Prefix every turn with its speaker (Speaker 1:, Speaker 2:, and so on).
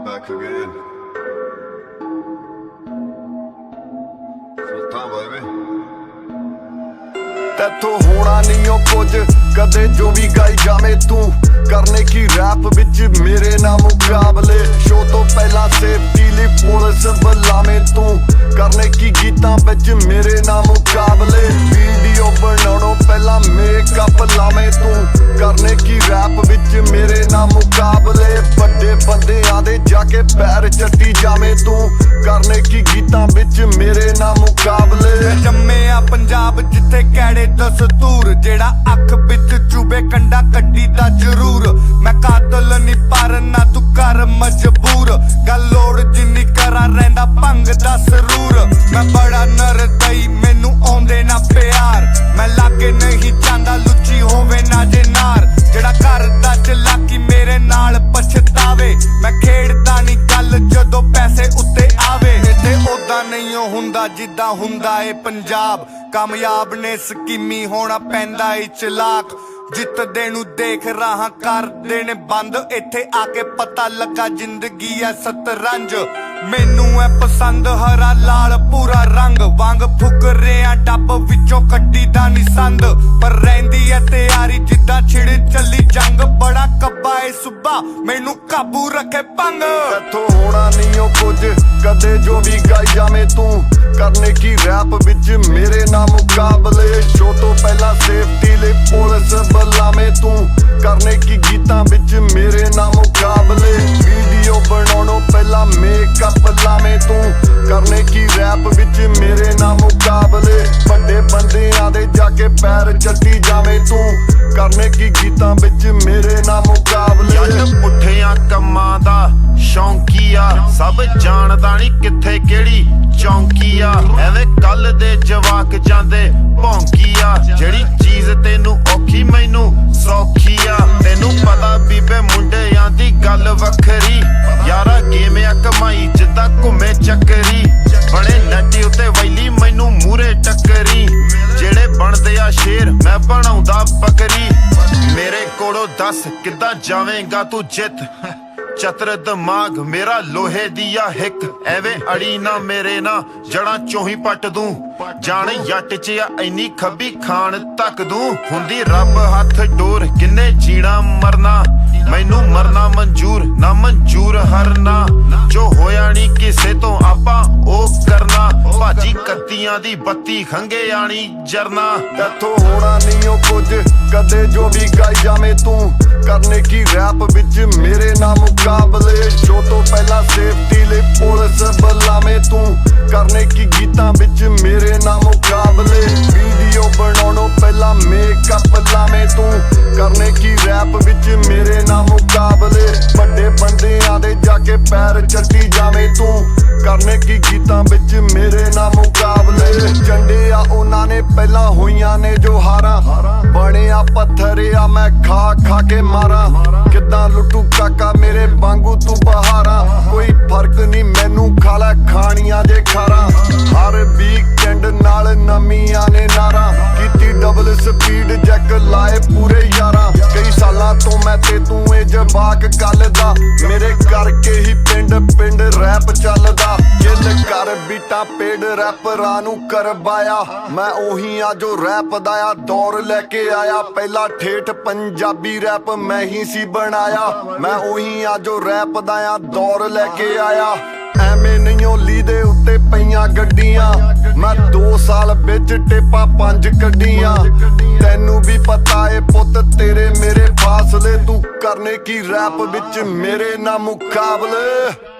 Speaker 1: back again. Sultan baby. ਤੈਥੋਂ ਹੋਣਾ ਨਹੀਂ ਉਹ ਕੁਝ ਕਦੇ ਜੋ ਵੀ ਗਾਈ ਜਾਵੇਂ ਤੂੰ ਕਰਨੇ ਕੀ ਰੈਪ ਵਿੱਚ ਮੇਰੇ ਨਾਲ ਮੁਕਾਬਲੇ ਸ਼ੋ ਤੋਂ ਪਹਿਲਾਂ ਸੇਫਟੀ ਲਈ ਪੁਲਿਸ ਬੁਲਾਵੇਂ ਤੂੰ ਕਰਨੇ ਕੀ ਗੀਤਾਂ ਵਿੱਚ ਮੇਰੇ ਨਾਲ ਮੁਕਾਬਲੇ ਵੀਡੀਓ ਬਣਾਉਣੋਂ ਪਹਿਲਾਂ ਮੇਕਅਪ ਲਾਵੇਂ ਤੂੰ ਕਰਨੇ ਕੀ ਰੈਪ ਵਿੱਚ ਮੇਰੇ ਨਾਲ ਮੁਕਾਬਲੇ ਵੱਡੇ ਬੰਦਿਆਂ ਦੇ ਜਾ ਕੇ ਪੈਰ ਚੱਟੀ ਜਾਵੇਂ ਤੂੰ ਕਰਨੇ ਕੀ ਗੀਤਾਂ ਵਿੱਚ ਮੇਰੇ ਨਾਲ ਮੁਕਾਬਲੇ
Speaker 2: ਜੰਮਿਆ ਪੰਜਾਬ ਜਿੱਥੇ ਕੈੜੇ ਦਸਤੂਰ ਜਿਹੜਾ ਅੱਖ ਵਿੱਚ ਚੁਬੇ ਕੰਡਾ ਕੱਢੀ ਦਾ ਜ਼ਰੂਰ ਮੈਂ ਕਾਤਲ ਨਹੀਂ ਪਰ ਨਾ ਤੂੰ ਕਰ ਮਜਬੂਰ ਗੱਲ ਲੋੜ ਜਿੰਨੀ ਕਰਾਂ ਰਹਿੰਦਾ ਭੰਗ ਦਾ ਸਰੂਰ ਮੈਂ ਬੜਾ ਨਰਦਈ ਮੈਨੂੰ ਆਉਂਦੇ ਨਾ ਪਿਆਰ ਮੈਂ ਲਾਗੇ ਨਹੀਂ ਜਾਂਦਾ ਲੁੱਚੀ ਹੋਵੇ ਨਾ ਜੇ ਨਾਰ ਜਿਹੜਾ ਕਰਦਾ ਚਲਾਕੀ ਮੇਰੇ ਨਾਲ ਪਛਤਾਵੇ ਮੈਂ ਖੇਡਦਾ ਨਹੀਂ ਗੱਲ ਜਦੋਂ ਪੈਸੇ ਉੱਤੇ ਆਵੇ ਇੱਥੇ ਉਦਾਂ ਨਹੀਂ ਹੁੰਦਾ ਜਿੱਦਾਂ ਹੁੰਦਾ ਏ ਪੰਜਾਬ ਕਾਮਯਾਬ ਨੇ ਸਕੀਮੀ ਹੋਣਾ ਪੈਂਦਾ ਏ ਚਲਾਕ ਜਿੱਤਦੇ ਨੂੰ ਦੇਖ ਰਾਹਾਂ ਕਰਦੇ ਨੇ ਬੰਦ ਇੱਥੇ ਆ ਕੇ ਪਤਾ ਲੱਗਾ ਜ਼ਿੰਦਗੀ ਐ ਸਤਰੰਜ ਮੈਨੂੰ ਐ ਪਸੰਦ ਹਰਾ ਲਾਲ ਪੂਰਾ ਰੰਗ ਵਾਂਗ ਫੁੱਕ ਰਿਆਂ ਡੱਬ ਵਿੱਚੋਂ ਕੱਢੀ ਦਾ ਨੀ ਸੰਦ ਪਰ ਰਹਿੰਦੀ ਐ ਤਿਆਰੀ ਜਿੱਦਾਂ ਛਿੜ ਚੱਲੀ ਜੰਗ ਬੜਾ ਕੱਬਾ ਏ ਸੁੱਬਾ ਮੈਨੂੰ ਕਾਬੂ ਰੱਖੇ ਭੰਗ
Speaker 1: ਤੈਥੋਂ ਹੋਣਾ ਨਹੀਂ ਉਹ ਕੁਝ ਕਦੇ ਜੋ ਵੀ ਗਾਈ ਜਾਵੇਂ ਤੂੰ ਕਰਨੇ ਕੀ ਰੈਪ ਵਿੱਚ ਮੇਰੇ ਨਾਲ ਮੁਕਾਬਲੇ ਸ਼ੋ ਤੋਂ ਪਹਿਲਾਂ ਸੇਫਟੀ ਲਈ ਪੁਲਿਸ ਬੁਲਾਵੇਂ ਤੂੰ ਕਰਨੇ ਕੀ ਗੀਤਾਂ ਵਿੱਚ ਮੇਰੇ ਨਾਲ ਮੁਕਾਬਲੇ ਵੀਡੀਓ ਬਣਾਉਣੋਂ ਪਹਿਲਾਂ ਮੇਕਅਪ ਲਾਵੇਂ ਤੂੰ ਕਰਨੇ ਕੀ ਰੈਪ ਵਿੱਚ ਮੇਰੇ ਨਾਲ ਮੁਕਾਬਲੇ ਵੱਡੇ ਬੰਦਿਆਂ ਦੇ ਜਾ ਕੇ ਪੈਰ ਚੱਟੀ ਜਾਵੇਂ ਤੂੰ ਕਰਨੇ ਕੀ ਗੀਤਾਂ ਵਿੱਚ ਮੇਰੇ ਨਾਲ ਮੁਕਾਬਲੇ
Speaker 3: ਜੱਟ ਪੁੱਠਿਆਂ ਕੰਮਾਂ ਦਾ ਸ਼ੌਂਕੀਆ ਸਭ ਜਾਣਦਾ ਨਹੀਂ ਕਿੱਥੇ ਕਿਹੜੀ ਚੌਂਕੀ ਆ ਐਵੇਂ ਕੱਲ ਦੇ ਜਵਾਕ ਜਾਂਦੇ ਭੌਂਕੀਆ ਜਿਹੜੀ ਚੀਜ਼ ਤੈਨੂੰ ਔਖੀ ਮੈਨੂੰ ਸੌਖੀ ਆ ਤੈਨੂੰ ਪਤਾ ਬੀਬੇ ਮੁੰਡਿਆਂ ਦੀ ਗੱਲ ਵੱਖਰੀ ਯਾਰਾ ਗੇਮ ਆ ਕਮਾਈ ਜਿੱਦਾਂ ਘੁੰਮੇ ਚੱਕਰੀ ਬਣੇ ਨੱਟੀ ਉੱਤੇ ਵੈਲੀ ਮੈਨੂੰ ਮੂਰੇ ਟੱਕਰੀ ਜਿਹੜੇ ਬਣਦੇ ਆ ਸ਼ੇਰ ਮੈਂ ਬਣਾਉਂਦਾ ਬੱਕਰੀ ਮੇਰੇ ਕੋਲੋਂ ਦੱਸ ਕਿੱਦਾਂ ਜਾਵੇਂਗਾ ਤੂੰ ਜਿੱਤ ਚਤਰ ਦਿਮਾਗ ਮੇਰਾ ਲੋਹੇ ਦੀ ਆ ਹਿੱਕ ਐਵੇਂ ਅੜੀ ਨਾ ਮੇਰੇ ਨਾ ਜੜਾਂ ਚੋਂ ਹੀ ਪੱਟ ਦੂੰ ਜਾਣ ਜੱਟ ਚ ਆ ਇੰਨੀ ਖੱਬੀ ਖਾਣ ਤੱਕ ਦੂੰ ਹੁੰਦੀ ਰੱਬ ਹੱਥ ਡੋਰ ਕਿੰਨੇ ਜੀਣਾ ਮਰਨਾ ਮੈਨੂੰ ਮਰਨਾ ਮਨਜ਼ੂਰ ਨਾ ਮਨਜ਼ੂਰ ਹਰਨਾ ਜੋ ਹੋਇਆ ਨਹੀਂ ਕਿਸੇ ਤੋਂ ਆਪਾਂ ਉਹ ਕਰਨਾ ਭਾਜੀ ਕੱਤੀਆਂ ਦੀ ਬੱਤੀ ਖੰਗੇ ਆਣੀ ਜਰਨਾ
Speaker 1: ਤੈਥੋਂ ਹੋਣਾ ਨਹੀਂ ਉਹ ਕੁਝ ਕਦੇ ਜੋ ਵੀ ਗਾਈ ਜਾਵੇਂ ਤੂੰ ਕਰਨੇ ਕੀ ਰੈਪ ਵਿੱਚ ਮੇਰੇ ਨਾਲ ਮੁਕਾਬਲੇ ਸ਼ੋ ਤੋਂ ਪਹਿਲਾਂ ਸੇਫਟੀ ਲਈ ਪੁਲਿਸ ਬੁਲਾਵੇਂ ਤੂੰ ਕਰਨੇ ਕੀ ਗੀਤਾਂ ਵਿੱਚ ਮੇਰੇ ਨਾਲ ਮੁਕਾਬਲੇ ਵੀਡੀਓ ਬਣਾਉਣੋਂ ਪਹਿਲਾਂ ਮੇਕਅਪ ਲਾਵੇਂ ਤੂੰ ਕਰਨੇ ਕੀ ਰੈਪ ਵਿੱਚ ਮੇਰੇ ਨਾਲ ਮੁਕਾਬਲੇ ਵੱਡੇ ਬੰਦਿਆਂ ਦੇ ਜਾ ਕੇ ਪੈਰ ਚੱਟੀ ਜਾਵੇਂ ਤੂੰ ਕਰਨੇ ਕੀ ਗੀਤਾਂ ਵਿੱਚ ਮੇਰੇ ਨਾਲ ਮੁਕਾਬਲੇ ਝੰਡੇ ਆ ਉਹਨਾਂ ਨੇ ਪਹਿਲਾਂ ਹੋਈਆਂ ਨੇ ਜੋ ਹਾਰਾਂ ਬਣਿਆ ਪੱਥਰ ਆ ਮੈਂ ਖਾ ਖਾ ਕੇ ਮਾਰਾਂ ਕਿੱਦਾਂ ਲੁੱਟੂ ਕਾਕਾ ਮੇਰੇ ਵਾਂਗੂ ਤੂੰ ਬਹਾਰਾਂ ਕੋਈ ਫਰਕ ਨਹੀਂ ਮੈਨੂੰ ਖਾ ਲੈ ਖਾਣੀਆਂ ਜੇ ਖਾਰਾਂ ਹਰ ਵੀਕਐਂਡ ਨਾਲ ਨਵੀਆਂ ਨੇ ਨਾਰਾਂ ਕੀਤੀ ਡਬਲ ਸਪੀਡ ਜੈਕ ਲਾਏ ਪੂਰੇ ਯਾਰਾਂ ਕਈ ਸਾਲਾਂ ਤੋਂ ਮੈਂ ਤੇ ਤੂੰ ਇਹ ਜਵਾਕ ਕੱਲਦਾ ਮੇਰੇ ਕਰਕੇ ਹੀ ਪਿੰਡ ਪਿੰਡ ਰੈਪ ਚੱਲਦਾ ਜਿੱਦ ਕਰ ਬੀਟਾ ਪੇੜ ਰੈਪਰਾਂ ਨੂੰ ਕਰਵਾਇਆ ਮੈਂ ਉਹੀ ਆ ਜੋ ਰੈਪ ਦਾ ਆ ਦੌਰ ਲੈ ਕੇ ਆਇਆ ਪਹਿਲਾ ਠੇਠ ਪੰਜਾਬੀ ਰੈਪ ਮੈਂ ਹੀ ਸੀ ਬਣਾਇਆ ਮੈਂ ਉਹੀ ਆ ਜੋ ਰੈਪ ਦਾ ਆ ਦੌਰ ਲੈ ਕੇ ਆਇਆ ਐਵੇਂ ਨਹੀਂ ਓਲੀ ਦੇ ਉੱਤੇ ਪਈਆਂ ਗੱਡੀਆਂ ਮੈਂ 2 ਸਾਲ ਵਿੱਚ ਟੇਪਾ 5 ਕੱਢੀਆਂ ਤੈਨੂੰ ਵੀ ਪਤਾ ਏ ਪੁੱਤ ਤੇਰੇ ਮੇਰੇ ਫਾਸਲੇ ਤੂੰ ਕਰਨੇ ਕੀ ਰੈਪ ਵਿੱਚ ਮੇਰੇ ਨਾਲ ਮੁਕਾਬਲੇ